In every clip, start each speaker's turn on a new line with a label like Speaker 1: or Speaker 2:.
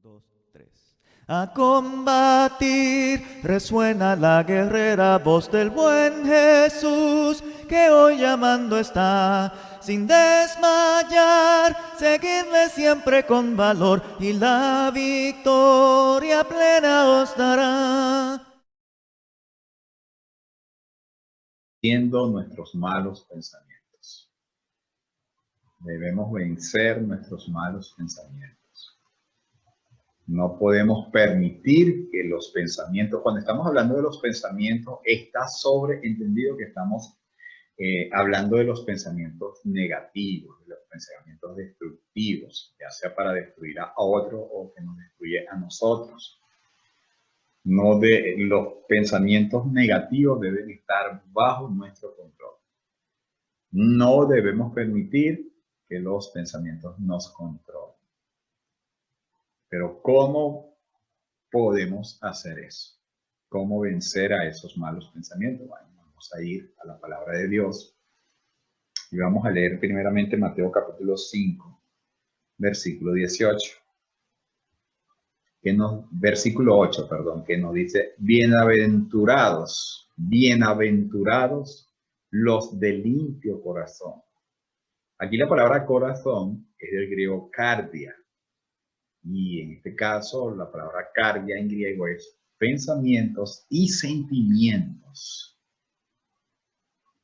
Speaker 1: 2, 3. A combatir resuena la guerrera voz del buen Jesús, que hoy llamando está, sin desmayar, seguidle siempre con valor y la victoria plena os dará.
Speaker 2: Nuestros malos pensamientos. Debemos vencer nuestros malos pensamientos. No podemos permitir que los pensamientos, cuando estamos hablando de los pensamientos, está sobreentendido que estamos hablando de los pensamientos negativos, de los pensamientos destructivos, ya sea para destruir a otro o que nos destruye a nosotros. No de los pensamientos negativos deben estar bajo nuestro control. No debemos permitir que los pensamientos nos controlen. Pero ¿cómo podemos hacer eso? ¿Cómo vencer a esos malos pensamientos? Bueno, vamos a ir a la palabra de Dios y vamos a leer primeramente Mateo capítulo 5, versículo 18. Versículo 8, perdón, que nos dice, bienaventurados los de limpio corazón. Aquí la palabra corazón es del griego cardia. Y en este caso, la palabra cardia en griego es pensamientos y sentimientos.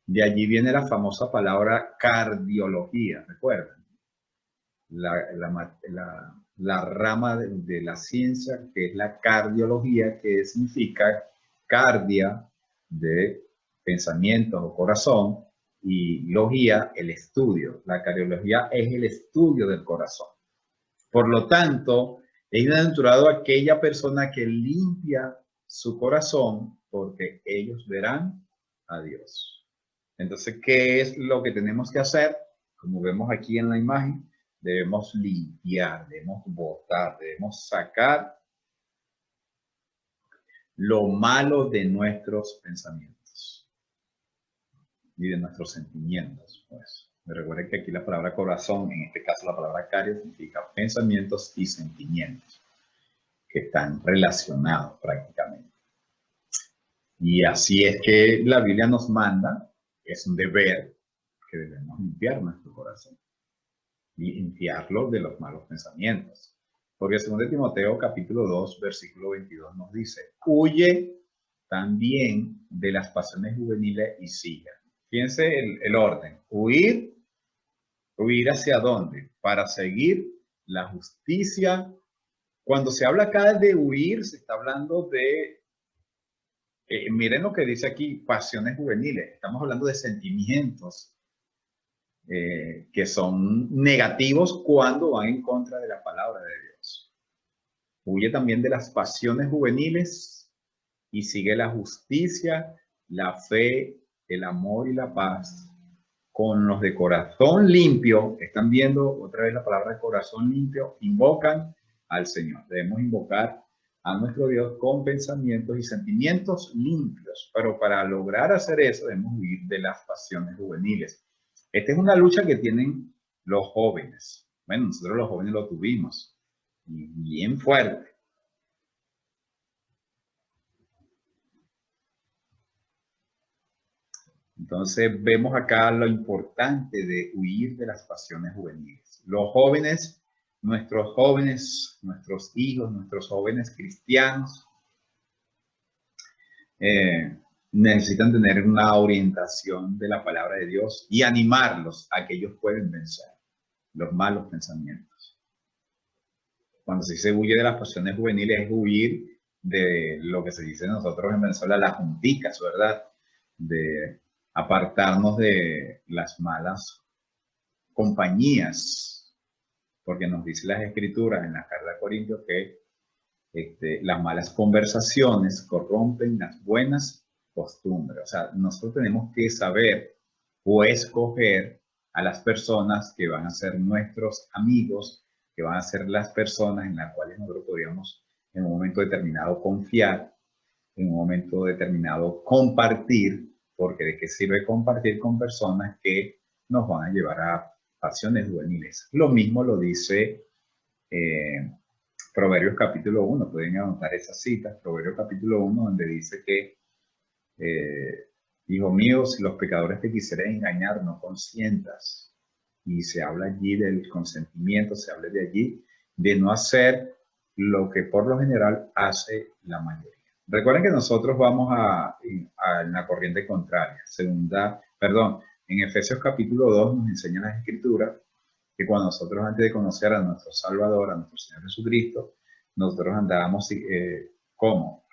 Speaker 2: De allí viene la famosa palabra cardiología, ¿recuerdan? La rama de la ciencia que es la cardiología, que significa cardia de pensamientos o corazón, y logía, el estudio. La cardiología es el estudio del corazón. Por lo tanto, es bienaventurado aquella persona que limpia su corazón, porque ellos verán a Dios. Entonces, ¿qué es lo que tenemos que hacer? Como vemos aquí en la imagen, debemos limpiar, debemos botar, debemos sacar lo malo de nuestros pensamientos y de nuestros sentimientos, pues. Recuerden que aquí la palabra corazón, en este caso la palabra cario, significa pensamientos y sentimientos que están relacionados prácticamente. Y así es que la Biblia nos manda, es un deber que debemos limpiar nuestro corazón y limpiarlo de los malos pensamientos. Porque según Timoteo capítulo 2, versículo 22 nos dice, huye también de las pasiones juveniles y siga. Fíjense el orden, huir hacia dónde, para seguir la justicia. Cuando se habla acá de huir, se está hablando de, miren lo que dice aquí, pasiones juveniles. Estamos hablando de sentimientos que son negativos cuando van en contra de la palabra de Dios. Huye también de las pasiones juveniles y sigue la justicia, la fe, el amor y la paz con los de corazón limpio. Están viendo otra vez la palabra de corazón limpio, invocan al Señor. Debemos invocar a nuestro Dios con pensamientos y sentimientos limpios, pero para lograr hacer eso debemos huir de las pasiones juveniles. Esta es una lucha que tienen los jóvenes. Bueno, nosotros los jóvenes lo tuvimos, y bien fuerte. Entonces vemos acá lo importante de huir de las pasiones juveniles. Los jóvenes, nuestros hijos, nuestros jóvenes cristianos, necesitan tener una orientación de la palabra de Dios y animarlos a que ellos pueden vencer los malos pensamientos. Cuando se dice huye de las pasiones juveniles, es huir de lo que se dice nosotros en Venezuela, las junticas, ¿verdad? De apartarnos de las malas compañías, porque nos dice las escrituras en la carta de Corintios que las malas conversaciones corrompen las buenas costumbres. O sea, nosotros tenemos que saber o escoger a las personas que van a ser nuestros amigos, que van a ser las personas en las cuales nosotros podríamos en un momento determinado confiar, en un momento determinado compartir, porque de qué sirve compartir con personas que nos van a llevar a pasiones juveniles. Lo mismo lo dice Proverbios capítulo 1, pueden anotar esas citas, Proverbios capítulo 1, donde dice que, hijo mío, si los pecadores te quisieran engañar, no consientas. Y se habla allí del consentimiento, se habla de allí de no hacer lo que por lo general hace la mayoría. Recuerden que nosotros vamos en la corriente contraria. En Efesios capítulo 2 nos enseñan las Escrituras que cuando nosotros, antes de conocer a nuestro Salvador, a nuestro Señor Jesucristo, nosotros andábamos ¿cómo?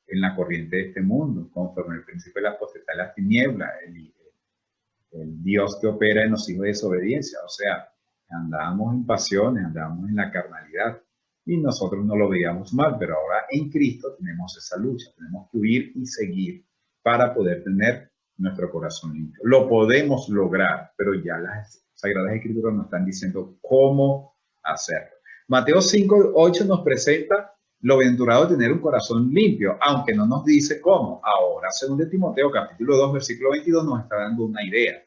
Speaker 2: En la corriente de este mundo, conforme el principio de la potestad de las tinieblas, el Dios que opera en los hijos de desobediencia. O sea, andábamos en pasiones, andábamos en la carnalidad y nosotros no lo veíamos mal, pero ahora en Cristo tenemos esa lucha, tenemos que huir y seguir para poder tener nuestro corazón limpio. Lo podemos lograr, pero ya las Sagradas Escrituras nos están diciendo cómo hacerlo. Mateo 5:8 nos presenta lo bienaventurado de tener un corazón limpio, aunque no nos dice cómo. Ahora, según de Timoteo, capítulo 2, versículo 22, nos está dando una idea.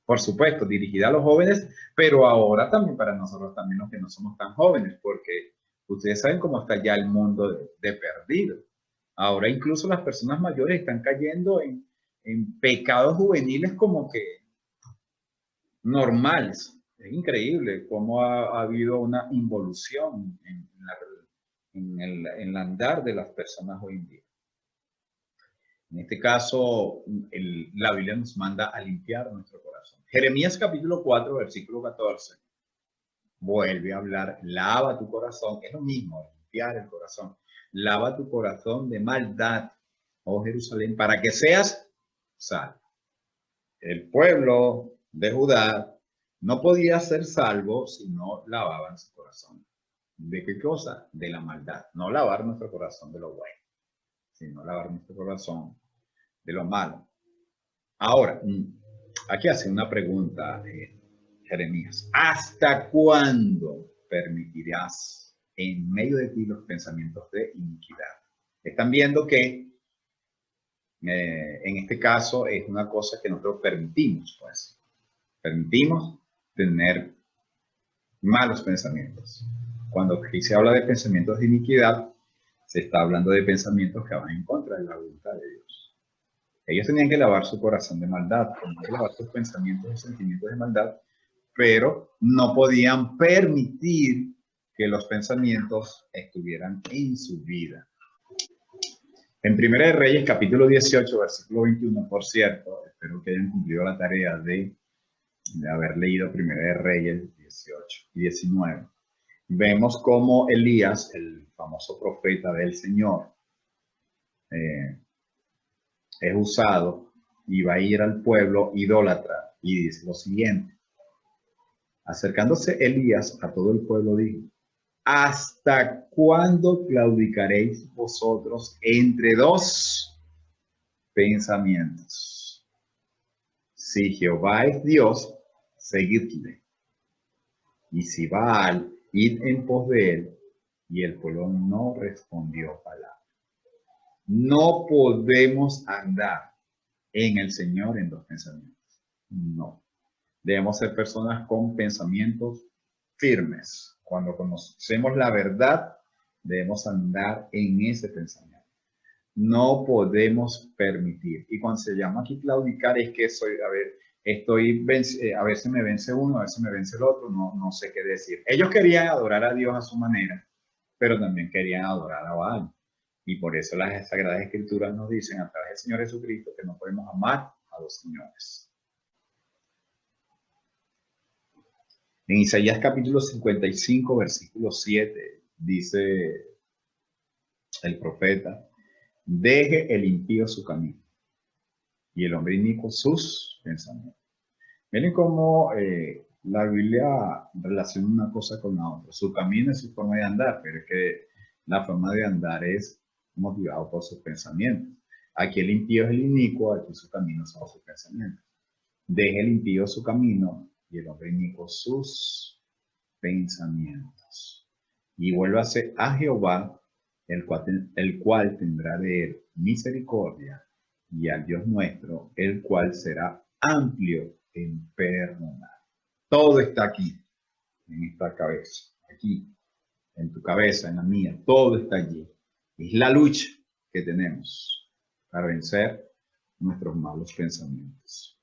Speaker 2: Por supuesto, dirigida a los jóvenes, pero ahora también para nosotros también los que no somos tan jóvenes, porque ustedes saben cómo está ya el mundo de perdido. Ahora incluso las personas mayores están cayendo en pecados juveniles como que normales. Es increíble cómo ha habido una involución en el andar de las personas hoy en día. En este caso, la Biblia nos manda a limpiar nuestro corazón. Jeremías capítulo 4, versículo 14. Vuelve a hablar, lava tu corazón. Es lo mismo, limpiar el corazón. Lava tu corazón de maldad, oh Jerusalén, para que seas salvo. El pueblo de Judá no podía ser salvo si no lavaban su corazón. ¿De qué cosa? De la maldad. No lavar nuestro corazón de lo bueno, sino lavar nuestro corazón de lo malo. Ahora, aquí hace una pregunta, Jeremías. ¿Hasta cuándo permitirás en medio de ti los pensamientos de iniquidad? Están viendo que en este caso es una cosa que nosotros permitimos, pues. Permitimos tener malos pensamientos. Cuando aquí se habla de pensamientos de iniquidad, se está hablando de pensamientos que van en contra de la voluntad de Dios. Ellos tenían que lavar su corazón de maldad, tenían que lavar sus pensamientos y sentimientos de maldad, pero no podían permitir que los pensamientos estuvieran en su vida. En Primera de Reyes, capítulo 18, versículo 21, por cierto, espero que hayan cumplido la tarea de haber leído Primera de Reyes 18 y 19. Vemos cómo Elías, el famoso profeta del Señor, es usado y va a ir al pueblo idólatra y dice lo siguiente. Acercándose Elías a todo el pueblo dijo: ¿hasta cuándo claudicaréis vosotros entre dos pensamientos? Si Jehová es Dios, seguidle. Y si Baal, id en pos de él. Y el pueblo no respondió palabra. No podemos andar en el Señor en dos pensamientos. No. Debemos ser personas con pensamientos firmes. Cuando conocemos la verdad, debemos andar en ese pensamiento. No podemos permitir. Y cuando se llama aquí claudicar es que a veces me vence uno, a veces me vence el otro, no sé qué decir. Ellos querían adorar a Dios a su manera, pero también querían adorar a Baal. Y por eso las Sagradas Escrituras nos dicen a través del Señor Jesucristo que no podemos amar a dos señores. En Isaías capítulo 55, versículo 7, dice el profeta: deje el impío su camino y el hombre inicuo sus pensamientos. Miren cómo la Biblia relaciona una cosa con la otra. Su camino es su forma de andar, pero es que la forma de andar es motivado por sus pensamientos. Aquí el impío es el inicuo, aquí su camino son sus pensamientos. Deje el impío su camino y el hombre inicuo sus pensamientos. Y vuélvase a Jehová, el cual tendrá de él misericordia, y al Dios nuestro, el cual será amplio en perdonar. Todo está aquí, en esta cabeza, aquí, en tu cabeza, en la mía, todo está allí. Es la lucha que tenemos para vencer nuestros malos pensamientos.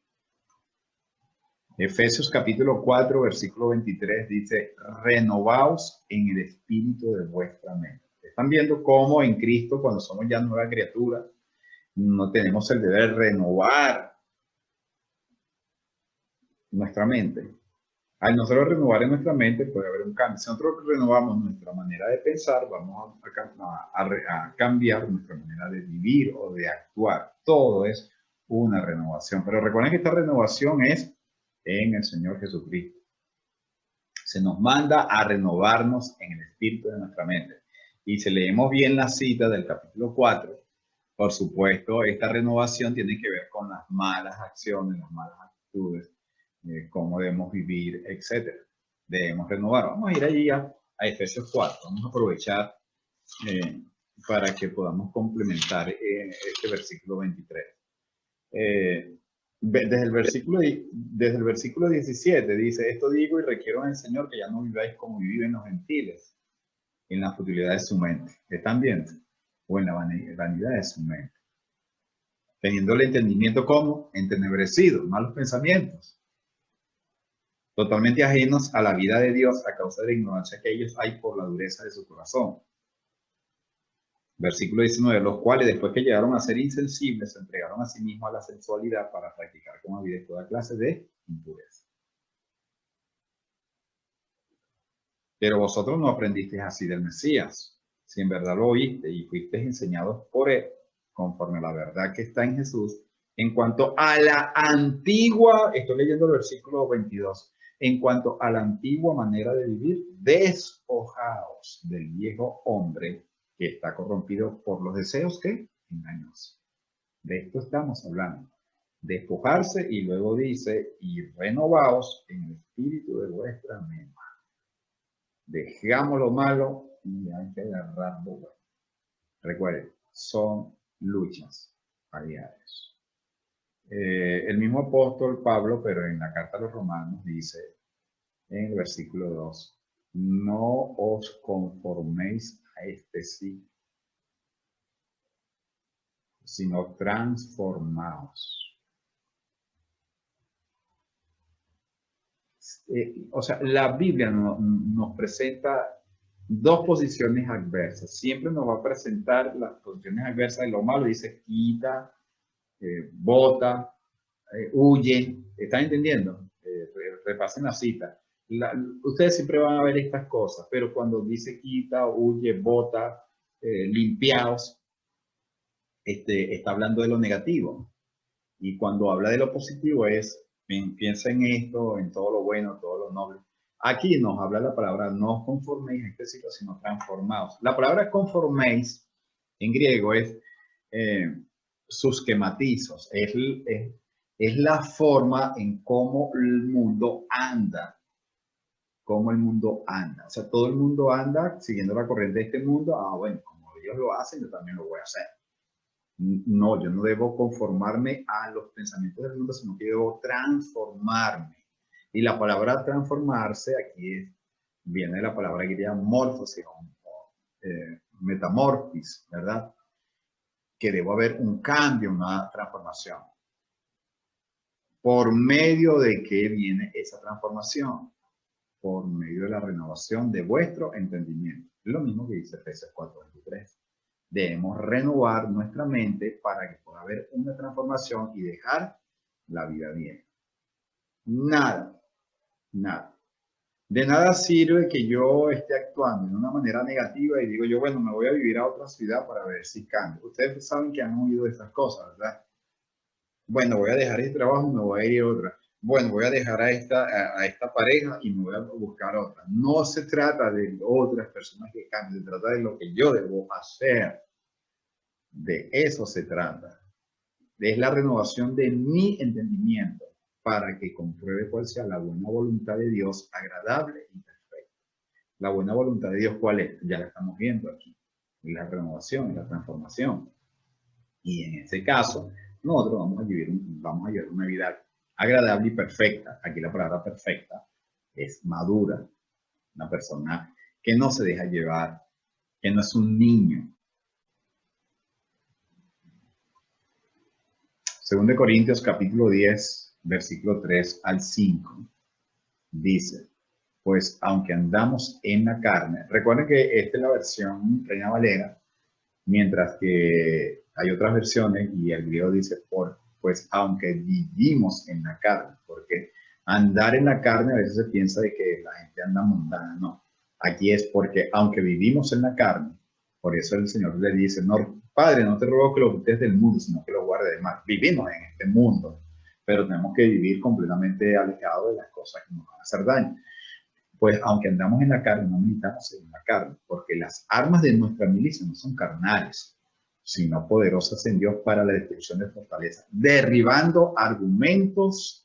Speaker 2: Efesios capítulo 4, versículo 23 dice, renovaos en el espíritu de vuestra mente. Están viendo cómo en Cristo, cuando somos ya nueva criatura, no tenemos el deber de renovar nuestra mente. Al nosotros renovar en nuestra mente puede haber un cambio. Si nosotros renovamos nuestra manera de pensar, vamos a cambiar nuestra manera de vivir o de actuar. Todo es una renovación. Pero recuerden que esta renovación es en el Señor Jesucristo. Se nos manda a renovarnos en el espíritu de nuestra mente. Y si leemos bien la cita del capítulo 4, por supuesto, esta renovación tiene que ver con las malas acciones, las malas actitudes, cómo debemos vivir, etc. Debemos renovar. Vamos a ir allí a Efesios 4. Vamos a aprovechar para que podamos complementar este versículo 23. Desde el versículo 17 dice, esto digo y requiero en el Señor que ya no viváis como viven los gentiles, en la futilidad de su mente. ¿Están viendo? O en la vanidad de su mente. Teniendo el entendimiento como entenebrecido, malos pensamientos, totalmente ajenos a la vida de Dios a causa de la ignorancia que ellos hay por la dureza de su corazón. Versículo 19, los cuales después que llegaron a ser insensibles, se entregaron a sí mismos a la sensualidad para practicar con avidez toda clase de impureza. Pero vosotros no aprendisteis así del Mesías, si en verdad lo oíste y fuisteis enseñados por él, conforme a la verdad que está en Jesús, en cuanto a la antigua, estoy leyendo el versículo 22, en cuanto a la antigua manera de vivir, despojaos del viejo hombre que está corrompido por los deseos que engañosos. De esto estamos hablando. Despojarse y luego dice, y renovaos en el espíritu de vuestra mente. Dejamos lo malo y hay que agarrar lo bueno. Recuerden, son luchas diarias. El mismo apóstol Pablo, pero en la carta a los Romanos, dice en el versículo 2, no os conforméis a este siglo, sino transformaos. O sea, la Biblia nos presenta dos posiciones adversas. Siempre nos va a presentar las posiciones adversas de lo malo. Dice, quita, bota, huye. ¿Están entendiendo? Repasen la cita. Ustedes siempre van a ver estas cosas, pero cuando dice quita, huye, bota, limpiaos, está hablando de lo negativo. Y cuando habla de lo positivo es, piensa en esto, en todo lo bueno, todo lo noble. Aquí nos habla la palabra no os conforméis a este siglo, sino transformaos. La palabra conforméis en griego es susquematizos, es la forma en cómo el mundo anda. Cómo el mundo anda. O sea, todo el mundo anda siguiendo la corriente de este mundo. Ah, bueno, como ellos lo hacen, yo también lo voy a hacer. No, yo no debo conformarme a los pensamientos del mundo, sino que debo transformarme. Y la palabra transformarse aquí viene de la palabra griega morfosis o metamorfis, ¿verdad? Que debo haber un cambio, una transformación. ¿Por medio de qué viene esa transformación? Por medio de la renovación de vuestro entendimiento. Es lo mismo que dice Efesios 4:23. Debemos renovar nuestra mente para que pueda haber una transformación y dejar la vida bien. Nada. De nada sirve que yo esté actuando de una manera negativa y digo yo, bueno, me voy a vivir a otra ciudad para ver si cambio. Ustedes saben que han oído esas cosas, ¿verdad? Bueno, voy a dejar este trabajo y me voy a ir a otra. Bueno, voy a dejar a esta pareja y me voy a buscar otra. No se trata de otras personas que cambien, se trata de lo que yo debo hacer. De eso se trata. Es la renovación de mi entendimiento para que compruebe cuál sea la buena voluntad de Dios, agradable y perfecta. La buena voluntad de Dios, ¿cuál es? Ya la estamos viendo aquí. La renovación, la transformación. Y en este caso, nosotros vamos a vivir una vida agradable y perfecta. Aquí la palabra perfecta es madura. Una persona que no se deja llevar, que no es un niño. 2 de Corintios capítulo 10, versículo 3 al 5, dice, pues aunque andamos en la carne, recuerden que esta es la versión Reina Valera, mientras que hay otras versiones y el griego dice, pues aunque vivimos en la carne, porque andar en la carne a veces se piensa de que la gente anda mundana, no. Aquí es porque aunque vivimos en la carne, por eso el Señor le dice, no, Padre, no te ruego que lo quites del mundo, sino que lo guarde del mal. Vivimos en este mundo, pero tenemos que vivir completamente alejados de las cosas que nos van a hacer daño. Pues aunque andamos en la carne, no militamos en la carne, porque las armas de nuestra milicia no son carnales, sino poderosas en Dios para la destrucción de fortalezas, derribando argumentos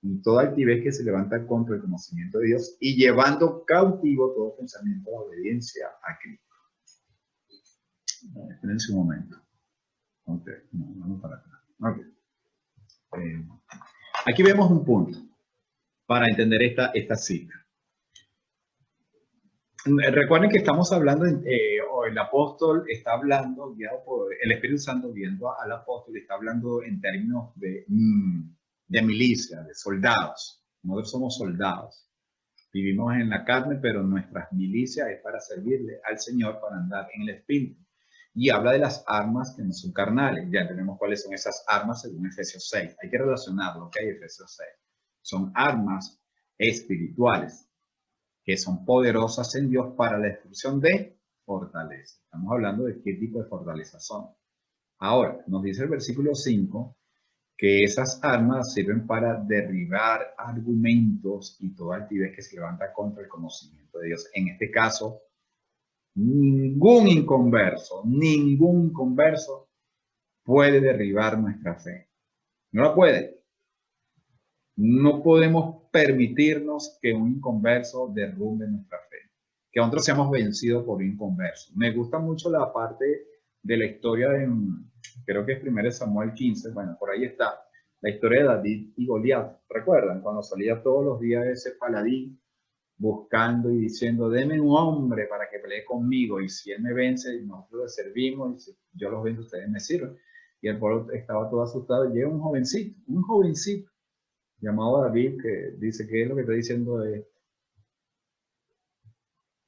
Speaker 2: y toda altivez que se levanta contra el conocimiento de Dios y llevando cautivo todo pensamiento a la obediencia a Cristo. Espérense un momento. Ok, no, vamos para acá. Okay. Aquí vemos un punto para entender esta cita. Recuerden que estamos hablando, o el apóstol está hablando, guiado por el Espíritu Santo, viendo al apóstol, está hablando en términos de milicia, de soldados. Nosotros somos soldados. Vivimos en la carne, pero nuestras milicias es para servirle al Señor, para andar en el Espíritu. Y habla de las armas que no son carnales. Ya entendemos cuáles son esas armas según Efesios 6. Hay que relacionarlo, ¿ok? Efesios 6. Son armas espirituales que son poderosas en Dios para la destrucción de fortaleza. Estamos hablando de qué tipo de fortalezas son. Ahora, nos dice el versículo 5 que esas armas sirven para derribar argumentos y toda altivez que se levanta contra el conocimiento de Dios. En este caso, ningún inconverso puede derribar nuestra fe. No la puede. No podemos permitirnos que un inconverso derrumbe nuestra fe, que nosotros seamos vencidos por un inconverso. Me gusta mucho la parte de la historia de, creo que es 1 Samuel 15, bueno, por ahí está, la historia de David y Goliat. ¿Recuerdan? Cuando salía todos los días ese paladín buscando y diciendo, deme un hombre para que pelee conmigo, y si él me vence, nosotros le servimos, y si yo los venzo, ustedes me sirven. Y el pueblo estaba todo asustado, y llega un jovencito, llamado David, que dice, ¿qué es lo que está diciendo de esto?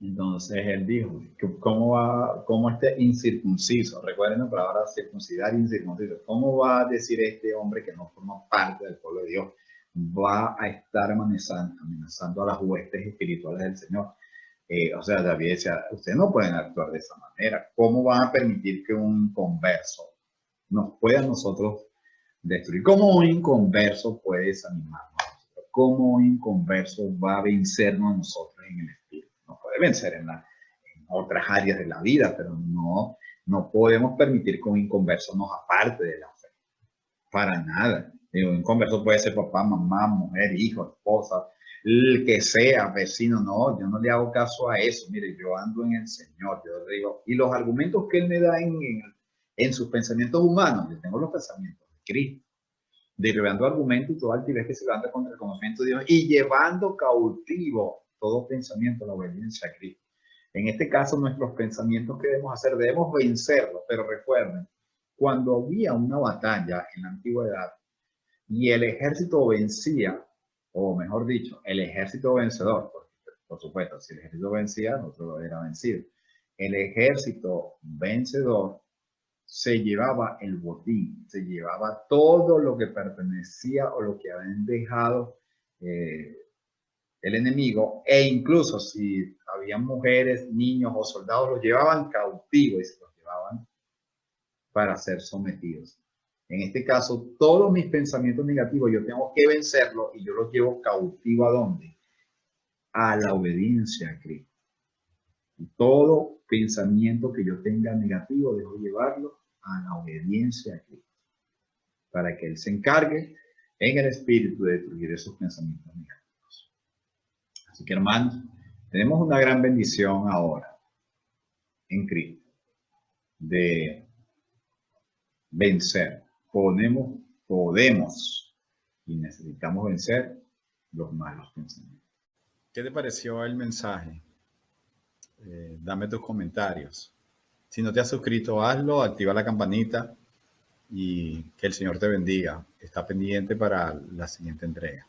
Speaker 2: Entonces él dijo, ¿cómo este incircunciso? Recuerden la palabra circuncidar, incircunciso. ¿Cómo va a decir este hombre que no forma parte del pueblo de Dios? Va a estar amenazando a las huestes espirituales del Señor. O sea, David decía, ustedes no pueden actuar de esa manera. ¿Cómo van a permitir que un converso nos pueda a nosotros destruir? ¿Cómo un inconverso puede desanimarnos? ¿Cómo un inconverso va a vencernos a nosotros en el espíritu? Nos puede vencer en otras áreas de la vida, pero no podemos permitir que un inconverso nos aparte de la fe. Para nada. Un inconverso puede ser papá, mamá, mujer, hijo, esposa, el que sea, vecino. No, yo no le hago caso a eso. Mire, yo ando en el Señor. Yo digo, y los argumentos que Él me da en sus pensamientos humanos, yo tengo los pensamientos de Cristo, derribando argumentos y todo altivez que se levanta contra el conocimiento de Dios y llevando cautivo todo pensamiento a la obediencia a Cristo. En este caso, nuestros pensamientos que debemos hacer, debemos vencerlos, pero recuerden, cuando había una batalla en la antigüedad y el ejército vencía, o mejor dicho, el ejército vencedor, por supuesto, si el ejército vencía, el otro era vencido. El ejército vencedor se llevaba el botín, se llevaba todo lo que pertenecía o lo que habían dejado el enemigo, e incluso si había mujeres, niños o soldados, los llevaban cautivos y se los llevaban para ser sometidos. En este caso, todos mis pensamientos negativos yo tengo que vencerlos y yo los llevo cautivo ¿a dónde? A la obediencia a Cristo. Y todo pensamiento que yo tenga negativo, dejo llevarlo a la obediencia a Cristo, para que Él se encargue en el espíritu de destruir esos pensamientos negativos. Así que, hermanos, tenemos una gran bendición ahora en Cristo de vencer. Podemos y necesitamos vencer los malos pensamientos. ¿Qué te pareció el mensaje? Dame tus comentarios. Si no te has suscrito, hazlo, activa la campanita y que el Señor te bendiga. Está pendiente para la siguiente entrega.